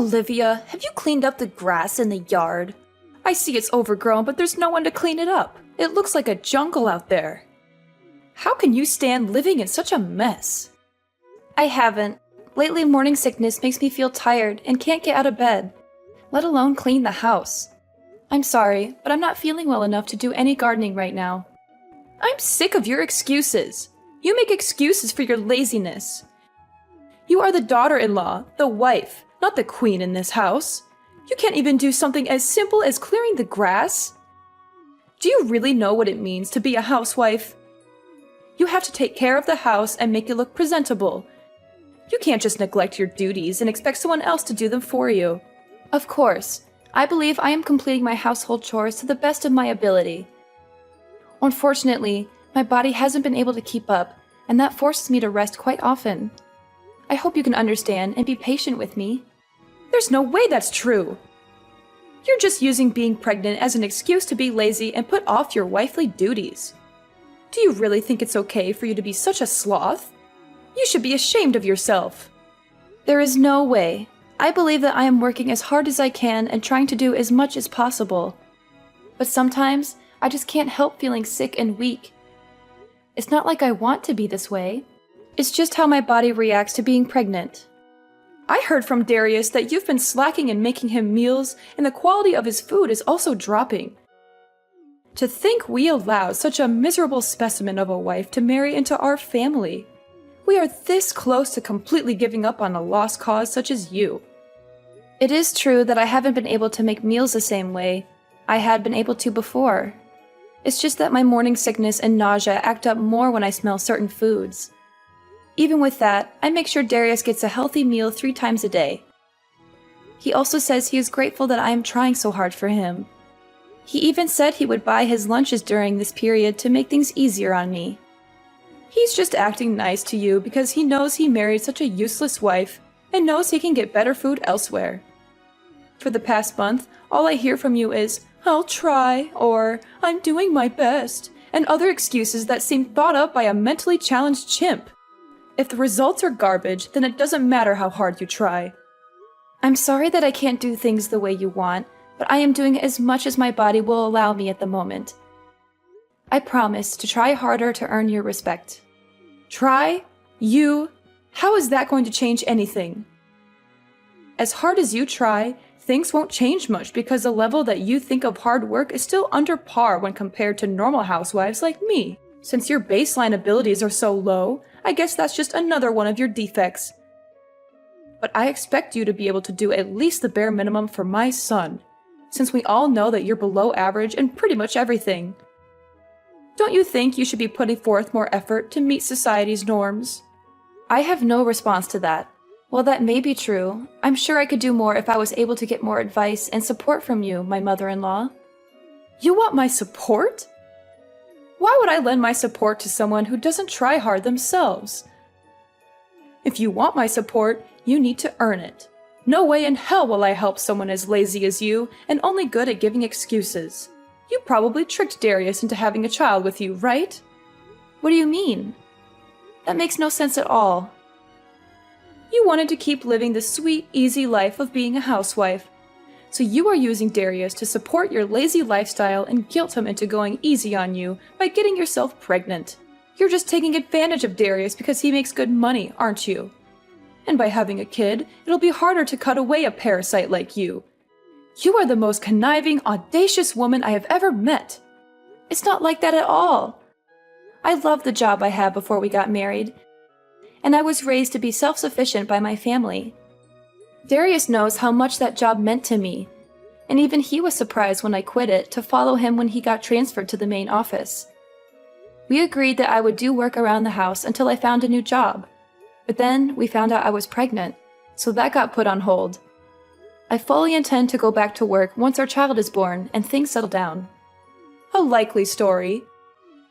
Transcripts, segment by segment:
Olivia, have you cleaned up the grass in the yard? I see it's overgrown, but there's no one to clean it up. It looks like a jungle out there. How can you stand living in such a mess? I haven't. Lately, morning sickness makes me feel tired and can't get out of bed, let alone clean the house. I'm sorry, but I'm not feeling well enough to do any gardening right now. I'm sick of your excuses. You make excuses for your laziness. You are the daughter-in-law, the wife, not the queen in this house. You can't even do something as simple as clearing the grass? Do you really know what it means to be a housewife? You have to take care of the house and make it look presentable. You can't just neglect your duties and expect someone else to do them for you. Of course, I believe I am completing my household chores to the best of my ability. Unfortunately, my body hasn't been able to keep up, and that forces me to rest quite often. I hope you can understand and be patient with me. There's no way that's true! You're just using being pregnant as an excuse to be lazy and put off your wifely duties. Do you really think it's okay for you to be such a sloth? You should be ashamed of yourself. There is no way. I believe that I am working as hard as I can and trying to do as much as possible. But sometimes, I just can't help feeling sick and weak. It's not like I want to be this way. It's just how my body reacts to being pregnant. I heard from Darius that you've been slacking in making him meals, and the quality of his food is also dropping. To think we allowed such a miserable specimen of a wife to marry into our family. We are this close to completely giving up on a lost cause such as you. It is true that I haven't been able to make meals the same way I had been able to before. It's just that my morning sickness and nausea act up more when I smell certain foods. Even with that, I make sure Darius gets a healthy meal 3 times a day. He also says he is grateful that I am trying so hard for him. He even said he would buy his lunches during this period to make things easier on me. He's just acting nice to you because he knows he married such a useless wife and knows he can get better food elsewhere. For the past month, all I hear from you is, "I'll try," or "I'm doing my best," and other excuses that seem thought up by a mentally challenged chimp. If the results are garbage, then it doesn't matter how hard you try. I'm sorry that I can't do things the way you want, but I am doing as much as my body will allow me at the moment. I promise to try harder to earn your respect. Try? You? How is that going to change anything? As hard as you try, things won't change much because the level that you think of hard work is still under par when compared to normal housewives like me. Since your baseline abilities are so low, I guess that's just another one of your defects. But I expect you to be able to do at least the bare minimum for my son, since we all know that you're below average in pretty much everything. Don't you think you should be putting forth more effort to meet society's norms? I have no response to that. While that may be true, I'm sure I could do more if I was able to get more advice and support from you, my mother-in-law. You want my support? Why would I lend my support to someone who doesn't try hard themselves? If you want my support, you need to earn it. No way in hell will I help someone as lazy as you and only good at giving excuses. You probably tricked Darius into having a child with you, right? What do you mean? That makes no sense at all. You wanted to keep living the sweet, easy life of being a housewife. So you are using Darius to support your lazy lifestyle and guilt him into going easy on you by getting yourself pregnant. You're just taking advantage of Darius because he makes good money, aren't you? And by having a kid, it'll be harder to cut away a parasite like you. You are the most conniving, audacious woman I have ever met. It's not like that at all. I loved the job I had before we got married, and I was raised to be self-sufficient by my family. Darius knows how much that job meant to me, and even he was surprised when I quit it to follow him when he got transferred to the main office. We agreed that I would do work around the house until I found a new job, but then we found out I was pregnant, so that got put on hold. I fully intend to go back to work once our child is born and things settle down. A likely story.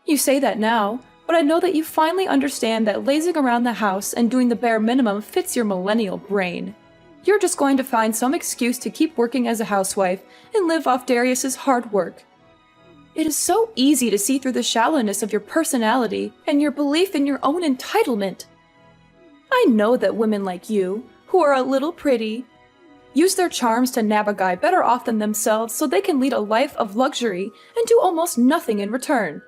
You say that now, but I know that you finally understand that lazing around the house and doing the bare minimum fits your millennial brain. You're just going to find some excuse to keep working as a housewife and live off Darius's hard work. It is so easy to see through the shallowness of your personality and your belief in your own entitlement. I know that women like you, who are a little pretty, use their charms to nab a guy better off than themselves so they can lead a life of luxury and do almost nothing in return.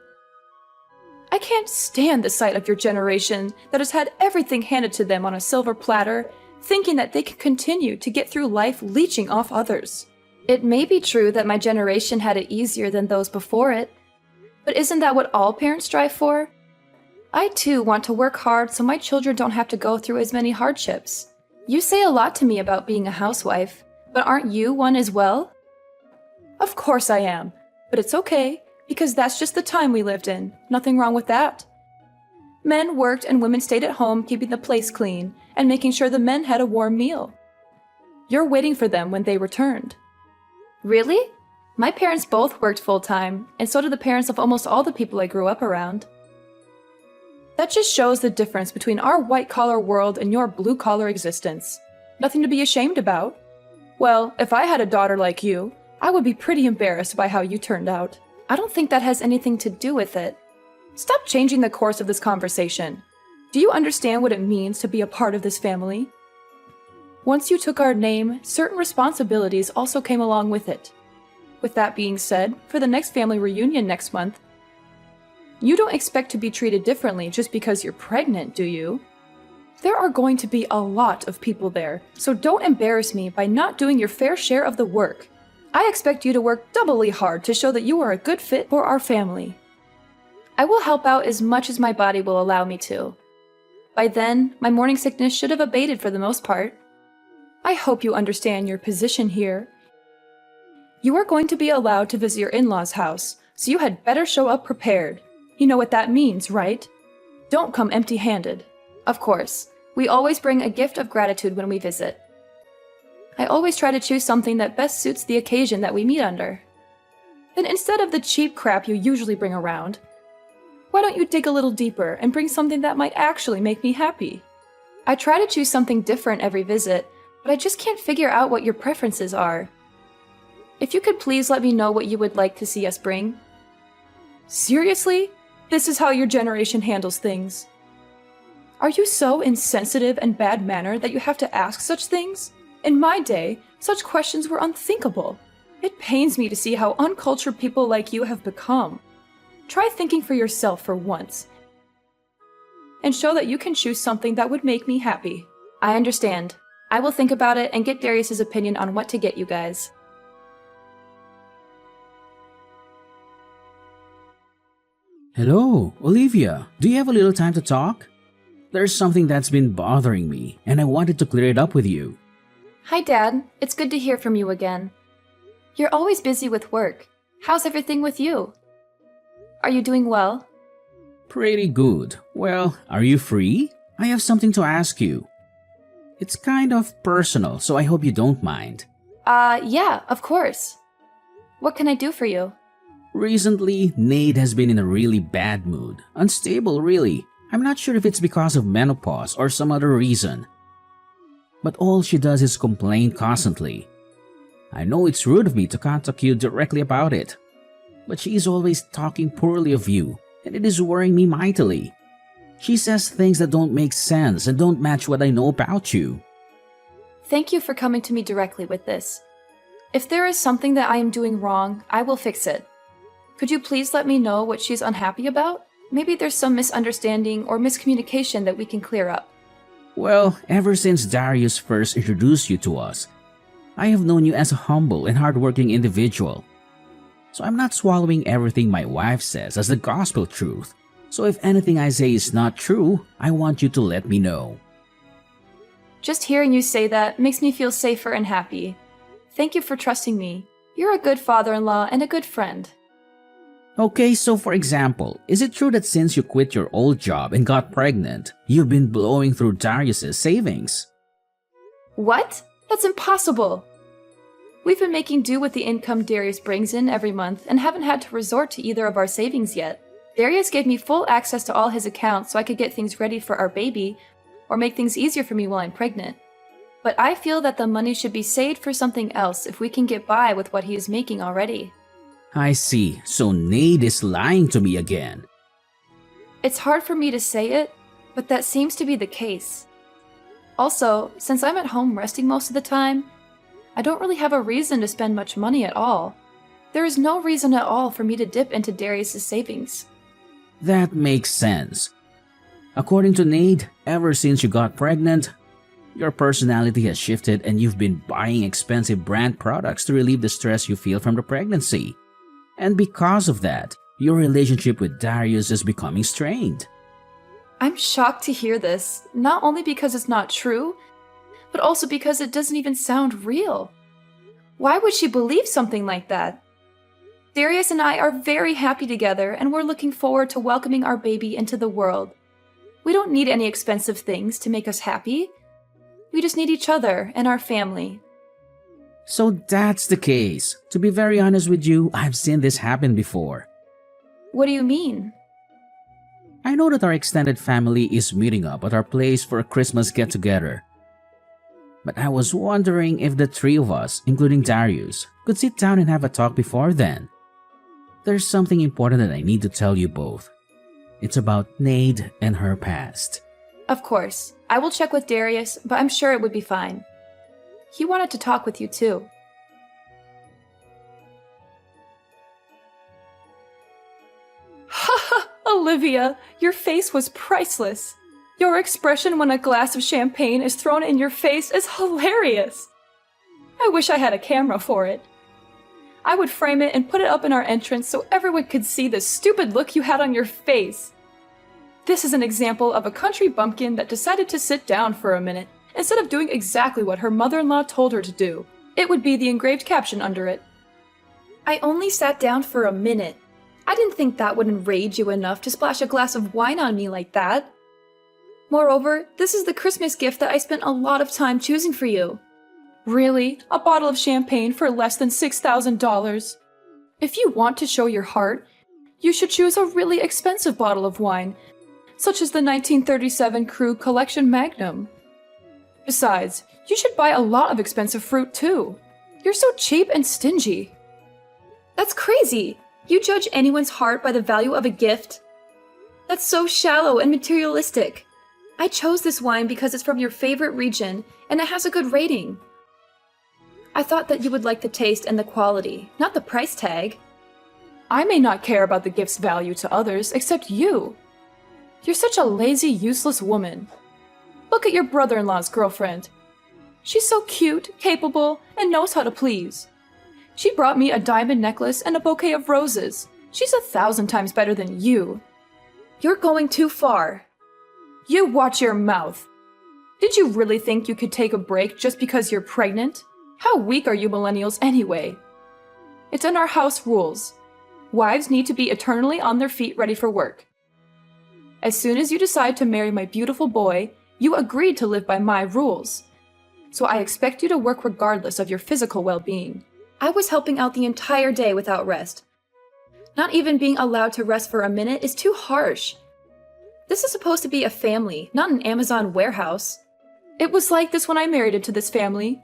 I can't stand the sight of your generation that has had everything handed to them on a silver platter, thinking that they can continue to get through life leeching off others. It may be true that my generation had it easier than those before it, but isn't that what all parents strive for? I too want to work hard so my children don't have to go through as many hardships. You say a lot to me about being a housewife, but aren't you one as well? Of course I am, but it's okay, because that's just the time we lived in. Nothing wrong with that. Men worked and women stayed at home keeping the place clean and making sure the men had a warm meal. You're waiting for them when they returned. Really? My parents both worked full-time, and so did the parents of almost all the people I grew up around. That just shows the difference between our white-collar world and your blue-collar existence. Nothing to be ashamed about. Well, if I had a daughter like you, I would be pretty embarrassed by how you turned out. I don't think that has anything to do with it. Stop changing the course of this conversation. Do you understand what it means to be a part of this family? Once you took our name, certain responsibilities also came along with it. With that being said, for the next family reunion next month, you don't expect to be treated differently just because you're pregnant, do you? There are going to be a lot of people there, so don't embarrass me by not doing your fair share of the work. I expect you to work doubly hard to show that you are a good fit for our family. I will help out as much as my body will allow me to. By then, my morning sickness should have abated for the most part. I hope you understand your position here. You are going to be allowed to visit your in-laws' house, so you had better show up prepared. You know what that means, right? Don't come empty-handed. Of course, we always bring a gift of gratitude when we visit. I always try to choose something that best suits the occasion that we meet under. Then instead of the cheap crap you usually bring around, why don't you dig a little deeper and bring something that might actually make me happy? I try to choose something different every visit, but I just can't figure out what your preferences are. If you could please let me know what you would like to see us bring. Seriously? This is how your generation handles things. Are you so insensitive and bad-mannered that you have to ask such things? In my day, such questions were unthinkable. It pains me to see how uncultured people like you have become. Try thinking for yourself for once, and show that you can choose something that would make me happy. I understand. I will think about it and get Darius's opinion on what to get you guys. Hello, Olivia. Do you have a little time to talk? There's something that's been bothering me, and I wanted to clear it up with you. Hi, Dad. It's good to hear from you again. You're always busy with work. How's everything with you? Are you doing well? Pretty good. Well, are you free? I have something to ask you. It's kind of personal, so I hope you don't mind. Yeah, of course. What can I do for you? Recently, Nate has been in a really bad mood. Unstable, really. I'm not sure if it's because of menopause or some other reason. But all she does is complain constantly. I know it's rude of me to contact you directly about it, but she is always talking poorly of you, and it is worrying me mightily. She says things that don't make sense and don't match what I know about you. Thank you for coming to me directly with this. If there is something that I am doing wrong, I will fix it. Could you please let me know what she's unhappy about? Maybe there's some misunderstanding or miscommunication that we can clear up. Well, ever since Darius first introduced you to us, I have known you as a humble and hardworking individual. So I'm not swallowing everything my wife says as the gospel truth. So if anything I say is not true, I want you to let me know. Just hearing you say that makes me feel safer and happy. Thank you for trusting me. You're a good father-in-law and a good friend. Okay, so for example, is it true that since you quit your old job and got pregnant, you've been blowing through Darius's savings? What? That's impossible! We've been making do with the income Darius brings in every month and haven't had to resort to either of our savings yet. Darius gave me full access to all his accounts so I could get things ready for our baby or make things easier for me while I'm pregnant. But I feel that the money should be saved for something else if we can get by with what he is making already. I see, so Nate is lying to me again. It's hard for me to say it, but that seems to be the case. Also, since I'm at home resting most of the time, I don't really have a reason to spend much money at all. There is no reason at all for me to dip into Darius's savings. That makes sense. According to Nate, ever since you got pregnant, your personality has shifted and you've been buying expensive brand products to relieve the stress you feel from the pregnancy. And because of that, your relationship with Darius is becoming strained. I'm shocked to hear this, not only because it's not true, but also because it doesn't even sound real. Why would she believe something like that? Darius and I are very happy together, and we're looking forward to welcoming our baby into the world. We don't need any expensive things to make us happy. We just need each other and our family. So that's the case. To be very honest with you, I've seen this happen before. What do you mean? I know that our extended family is meeting up at our place for a Christmas get-together. But I was wondering if the three of us, including Darius, could sit down and have a talk before then. There's something important that I need to tell you both. It's about Nade and her past. Of course. I will check with Darius, but I'm sure it would be fine. He wanted to talk with you too. Haha, Olivia, your face was priceless. Your expression when a glass of champagne is thrown in your face is hilarious. I wish I had a camera for it. I would frame it and put it up in our entrance so everyone could see the stupid look you had on your face. This is an example of a country bumpkin that decided to sit down for a minute instead of doing exactly what her mother-in-law told her to do. It would be the engraved caption under it. I only sat down for a minute. I didn't think that would enrage you enough to splash a glass of wine on me like that. Moreover, this is the Christmas gift that I spent a lot of time choosing for you. Really? A bottle of champagne for less than $6,000? If you want to show your heart, you should choose a really expensive bottle of wine, such as the 1937 Krug Collection Magnum. Besides, you should buy a lot of expensive fruit too. You're so cheap and stingy. That's crazy! You judge anyone's heart by the value of a gift? That's so shallow and materialistic. I chose this wine because it's from your favorite region and it has a good rating. I thought that you would like the taste and the quality, not the price tag. I may not care about the gift's value to others except you. You're such a lazy, useless woman. Look at your brother-in-law's girlfriend. She's so cute, capable, and knows how to please. She brought me a diamond necklace and a bouquet of roses. She's 1,000 times better than you. You're going too far. You watch your mouth. Did you really think you could take a break just because you're pregnant? How weak are you millennials anyway? It's in our house rules. Wives need to be eternally on their feet ready for work. As soon as you decide to marry my beautiful boy, you agreed to live by my rules. So I expect you to work regardless of your physical well-being. I was helping out the entire day without rest. Not even being allowed to rest for a minute is too harsh. This is supposed to be a family, not an Amazon warehouse. It was like this when I married into this family.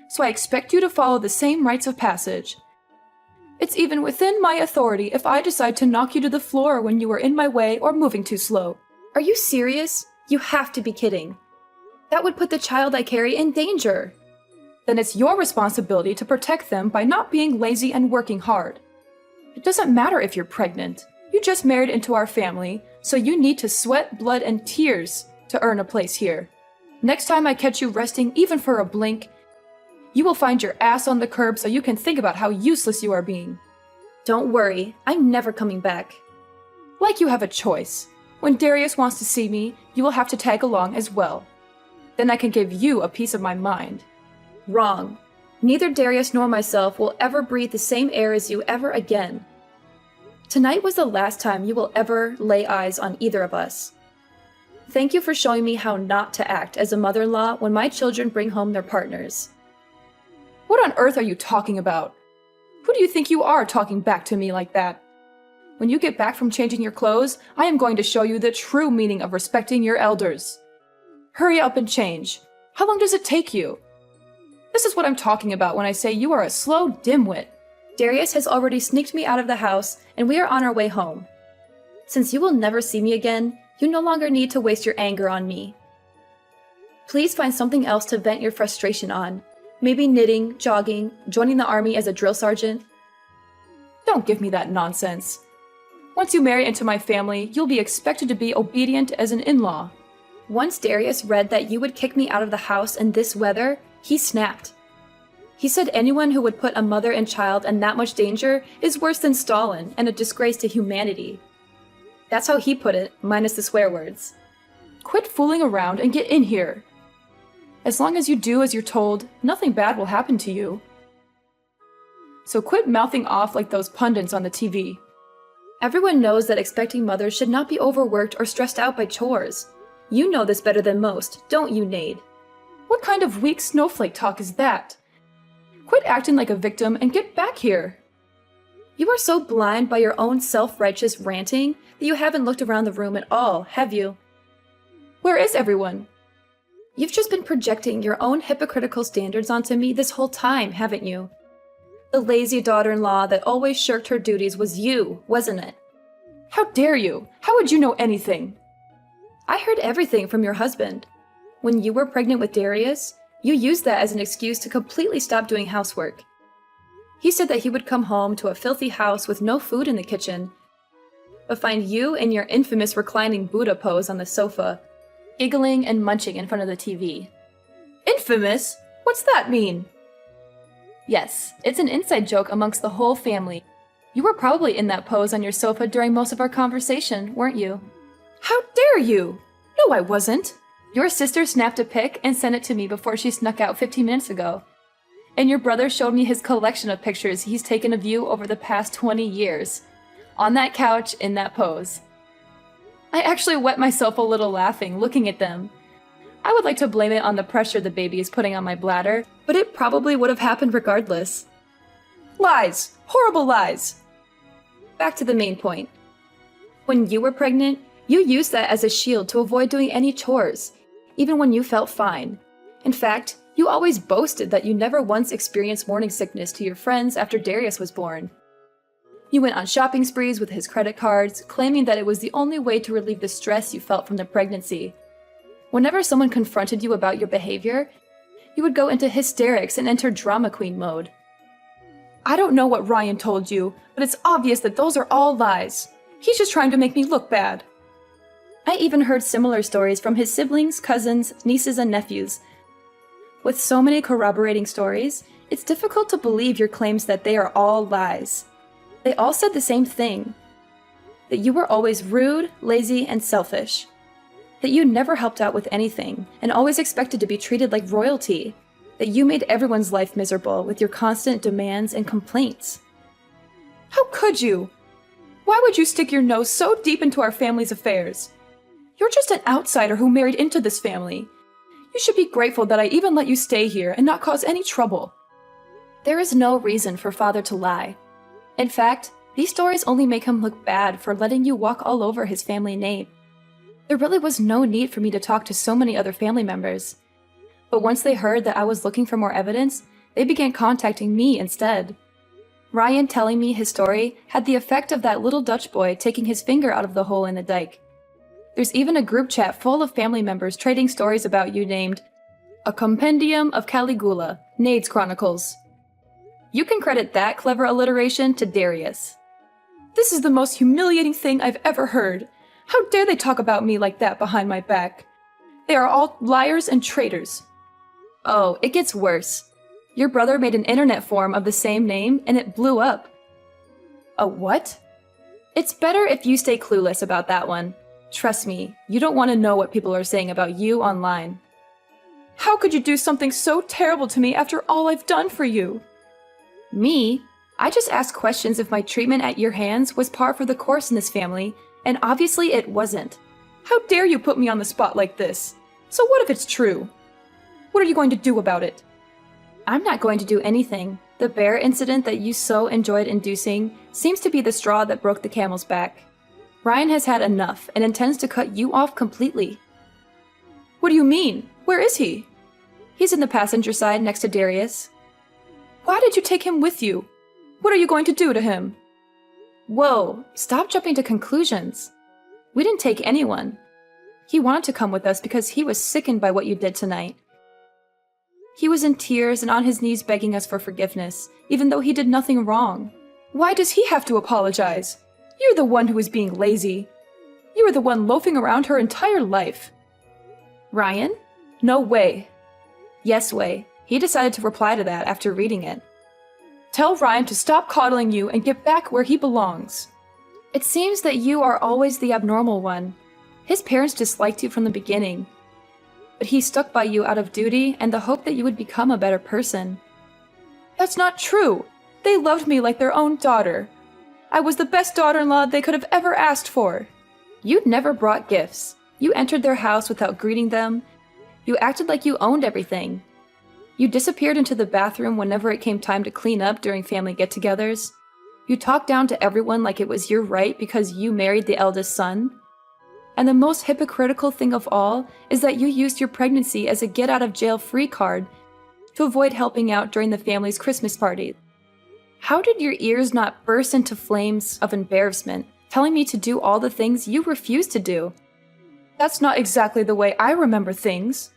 So I expect you to follow the same rites of passage. It's even within my authority if I decide to knock you to the floor when you are in my way or moving too slow. Are you serious? You have to be kidding. That would put the child I carry in danger. Then it's your responsibility to protect them by not being lazy and working hard. It doesn't matter if you're pregnant. You just married into our family, so you need to sweat, blood, and tears to earn a place here. Next time I catch you resting even for a blink, you will find your ass on the curb so you can think about how useless you are being. Don't worry, I'm never coming back. Like you have a choice. When Darius wants to see me, you will have to tag along as well. Then I can give you a piece of my mind. Wrong. Neither Darius nor myself will ever breathe the same air as you ever again. Tonight was the last time you will ever lay eyes on either of us. Thank you for showing me how not to act as a mother-in-law when my children bring home their partners. What on earth are you talking about? Who do you think you are talking back to me like that? When you get back from changing your clothes, I am going to show you the true meaning of respecting your elders. Hurry up and change. How long does it take you? This is what I'm talking about when I say you are a slow dimwit. Darius has already sneaked me out of the house, and we are on our way home. Since you will never see me again, you no longer need to waste your anger on me. Please find something else to vent your frustration on. Maybe knitting, jogging, joining the army as a drill sergeant. Don't give me that nonsense. Once you marry into my family, you'll be expected to be obedient as an in-law. Once Darius read that you would kick me out of the house in this weather, he snapped. He said anyone who would put a mother and child in that much danger is worse than Stalin and a disgrace to humanity. That's how he put it, minus the swear words. Quit fooling around and get in here. As long as you do as you're told, nothing bad will happen to you. So quit mouthing off like those pundits on the TV. Everyone knows that expecting mothers should not be overworked or stressed out by chores. You know this better than most, don't you, Nade? What kind of weak snowflake talk is that? Quit acting like a victim and get back here. You are so blind by your own self-righteous ranting that you haven't looked around the room at all, have you? Where is everyone? You've just been projecting your own hypocritical standards onto me this whole time, haven't you? The lazy daughter-in-law that always shirked her duties was you, wasn't it? How dare you? How would you know anything? I heard everything from your husband. When you were pregnant with Darius, you used that as an excuse to completely stop doing housework. He said that he would come home to a filthy house with no food in the kitchen, but find you in your infamous reclining Buddha pose on the sofa, giggling and munching in front of the TV. Infamous? What's that mean? Yes, it's an inside joke amongst the whole family. You were probably in that pose on your sofa during most of our conversation, weren't you? How dare you? No, I wasn't. Your sister snapped a pic and sent it to me before she snuck out 15 minutes ago. And your brother showed me his collection of pictures he's taken of you over the past 20 years. On that couch, in that pose. I actually wet myself a little laughing, looking at them. I would like to blame it on the pressure the baby is putting on my bladder, but it probably would have happened regardless. Lies! Horrible lies! Back to the main point. When you were pregnant, you used that as a shield to avoid doing any chores, even when you felt fine. In fact, you always boasted that you never once experienced morning sickness to your friends after Darius was born. You went on shopping sprees with his credit cards, claiming that it was the only way to relieve the stress you felt from the pregnancy. Whenever someone confronted you about your behavior, you would go into hysterics and enter drama queen mode. I don't know what Ryan told you, but it's obvious that those are all lies. He's just trying to make me look bad. I even heard similar stories from his siblings, cousins, nieces, and nephews. With so many corroborating stories, it's difficult to believe your claims that they are all lies. They all said the same thing. That you were always rude, lazy, and selfish. That you never helped out with anything, and always expected to be treated like royalty. That you made everyone's life miserable with your constant demands and complaints. How could you? Why would you stick your nose so deep into our family's affairs? You're just an outsider who married into this family. You should be grateful that I even let you stay here and not cause any trouble. There is no reason for father to lie. In fact, these stories only make him look bad for letting you walk all over his family name. There really was no need for me to talk to so many other family members. But once they heard that I was looking for more evidence, they began contacting me instead. Ryan telling me his story had the effect of that little Dutch boy taking his finger out of the hole in the dike. There's even a group chat full of family members trading stories about you named A Compendium of Caligula, Nade's Chronicles. You can credit that clever alliteration to Darius. This is the most humiliating thing I've ever heard. How dare they talk about me like that behind my back? They are all liars and traitors. Oh, it gets worse. Your brother made an internet forum of the same name and it blew up. A what? It's better if you stay clueless about that one. Trust me, you don't want to know what people are saying about you online. How could you do something so terrible to me after all I've done for you? Me? I just asked questions if my treatment at your hands was par for the course in this family, and obviously it wasn't. How dare you put me on the spot like this? So what if it's true? What are you going to do about it? I'm not going to do anything. The bear incident that you so enjoyed inducing seems to be the straw that broke the camel's back. Ryan has had enough and intends to cut you off completely. What do you mean? Where is he? He's in the passenger side next to Darius. Why did you take him with you? What are you going to do to him? Whoa, stop jumping to conclusions. We didn't take anyone. He wanted to come with us because he was sickened by what you did tonight. He was in tears and on his knees begging us for forgiveness, even though he did nothing wrong. Why does he have to apologize? You're the one who is being lazy. You were the one loafing around her entire life. Ryan? No way. Yes way. He decided to reply to that after reading it. Tell Ryan to stop coddling you and get back where he belongs. It seems that you are always the abnormal one. His parents disliked you from the beginning, but he stuck by you out of duty and the hope that you would become a better person. That's not true. They loved me like their own daughter. I was the best daughter-in-law they could have ever asked for. You never brought gifts. You entered their house without greeting them. You acted like you owned everything. You disappeared into the bathroom whenever it came time to clean up during family get-togethers. You talked down to everyone like it was your right because you married the eldest son. And the most hypocritical thing of all is that you used your pregnancy as a get-out-of-jail-free card to avoid helping out during the family's Christmas party. How did your ears not burst into flames of embarrassment, telling me to do all the things you refused to do? That's not exactly the way I remember things.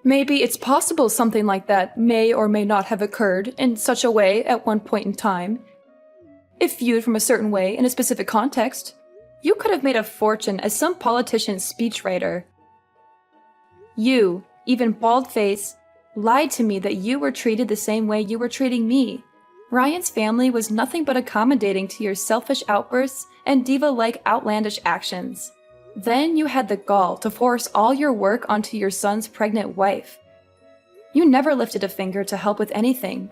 Maybe it's possible something like that may or may not have occurred in such a way at one point in time. If viewed from a certain way in a specific context, you could have made a fortune as some politician's speechwriter. You, even bald-faced, lied to me that you were treated the same way you were treating me. Ryan's family was nothing but accommodating to your selfish outbursts and diva-like outlandish actions. Then you had the gall to force all your work onto your son's pregnant wife. You never lifted a finger to help with anything,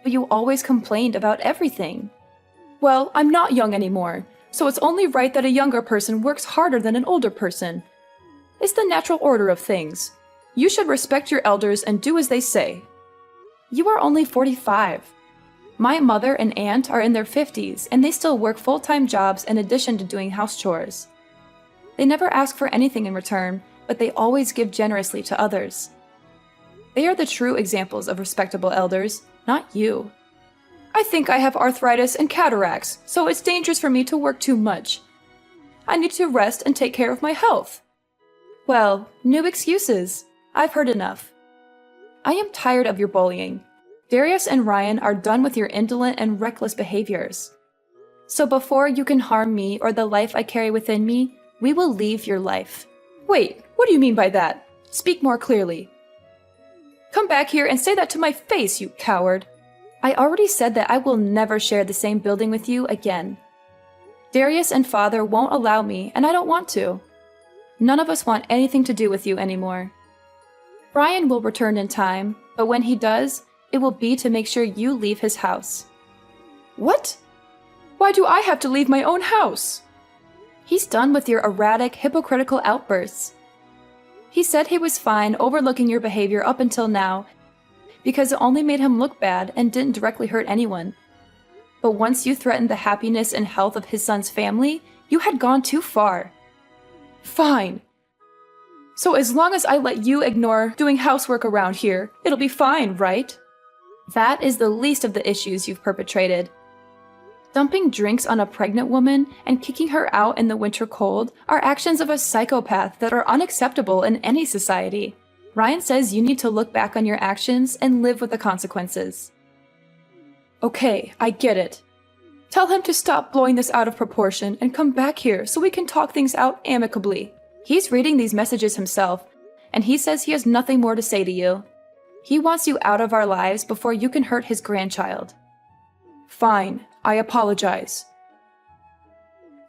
but you always complained about everything. Well, I'm not young anymore, so it's only right that a younger person works harder than an older person. It's the natural order of things. You should respect your elders and do as they say. You are only 45. My mother and aunt are in their 50s, and they still work full-time jobs in addition to doing house chores. They never ask for anything in return, but they always give generously to others. They are the true examples of respectable elders, not you. I think I have arthritis and cataracts, so it's dangerous for me to work too much. I need to rest and take care of my health. Well, no excuses. I've heard enough. I am tired of your bullying. Darius and Ryan are done with your indolent and reckless behaviors. So before you can harm me or the life I carry within me, we will leave your life. Wait, what do you mean by that? Speak more clearly. Come back here and say that to my face, you coward. I already said that I will never share the same building with you again. Darius and Father won't allow me, and I don't want to. None of us want anything to do with you anymore. Brian will return in time, but when he does, it will be to make sure you leave his house. What? Why do I have to leave my own house? He's done with your erratic, hypocritical outbursts. He said he was fine overlooking your behavior up until now, because it only made him look bad and didn't directly hurt anyone. But once you threatened the happiness and health of his son's family, you had gone too far. Fine. So as long as I let you ignore doing housework around here, it'll be fine, right? That is the least of the issues you've perpetrated. Dumping drinks on a pregnant woman and kicking her out in the winter cold are actions of a psychopath that are unacceptable in any society. Ryan says you need to look back on your actions and live with the consequences. Okay, I get it. Tell him to stop blowing this out of proportion and come back here so we can talk things out amicably. He's reading these messages himself, and he says he has nothing more to say to you. He wants you out of our lives before you can hurt his grandchild. Fine, I apologize.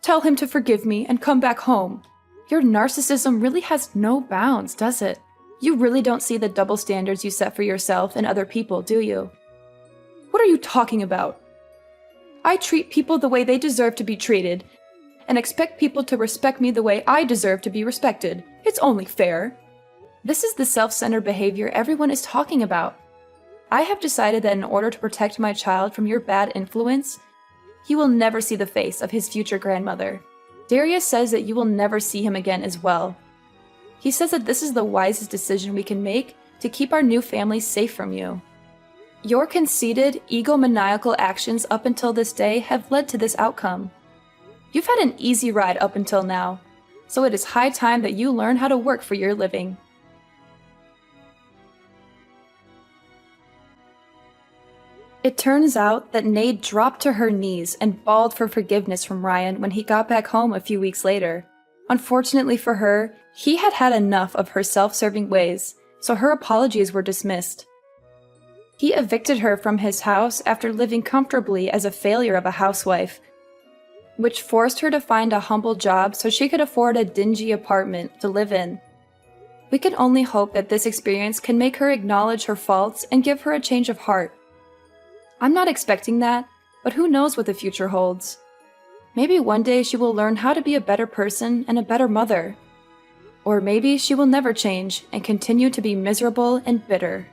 Tell him to forgive me and come back home. Your narcissism really has no bounds, does it? You really don't see the double standards you set for yourself and other people, do you? What are you talking about? I treat people the way they deserve to be treated, and expect people to respect me the way I deserve to be respected. It's only fair. This is the self-centered behavior everyone is talking about. I have decided that in order to protect my child from your bad influence, he will never see the face of his future grandmother. Darius says that you will never see him again as well. He says that this is the wisest decision we can make to keep our new family safe from you. Your conceited, egomaniacal actions up until this day have led to this outcome. You've had an easy ride up until now, so it is high time that you learn how to work for your living. It turns out that Nade dropped to her knees and bawled for forgiveness from Ryan when he got back home a few weeks later. Unfortunately for her, he had had enough of her self-serving ways, so her apologies were dismissed. He evicted her from his house after living comfortably as a failure of a housewife, which forced her to find a humble job so she could afford a dingy apartment to live in. We can only hope that this experience can make her acknowledge her faults and give her a change of heart. I'm not expecting that, but who knows what the future holds. Maybe one day she will learn how to be a better person and a better mother. Or maybe she will never change and continue to be miserable and bitter.